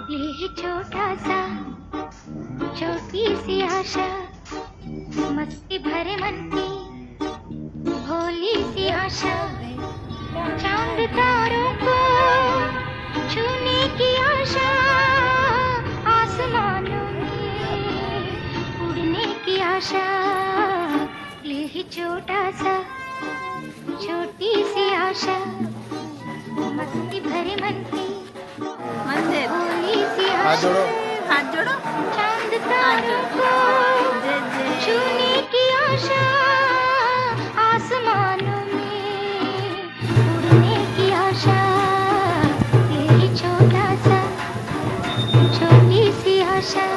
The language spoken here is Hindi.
दिल है छोटा सा, छोटी सी आशा, मस्ती भरे मन की भोली सी आशा। चांद तारों को छूने की आशा, आसमानों में उड़ने की आशा। दिल है छोटा सा, छोटी सी आशा, मस्ती भरे मन की भोली सी हाथ आशा। जोड़ो। हाथ जोड़ो। चांद तारों को छूने की आशा, आसमानों में उड़ने की आशा। ये छोटा सा, छोटी सी आशा।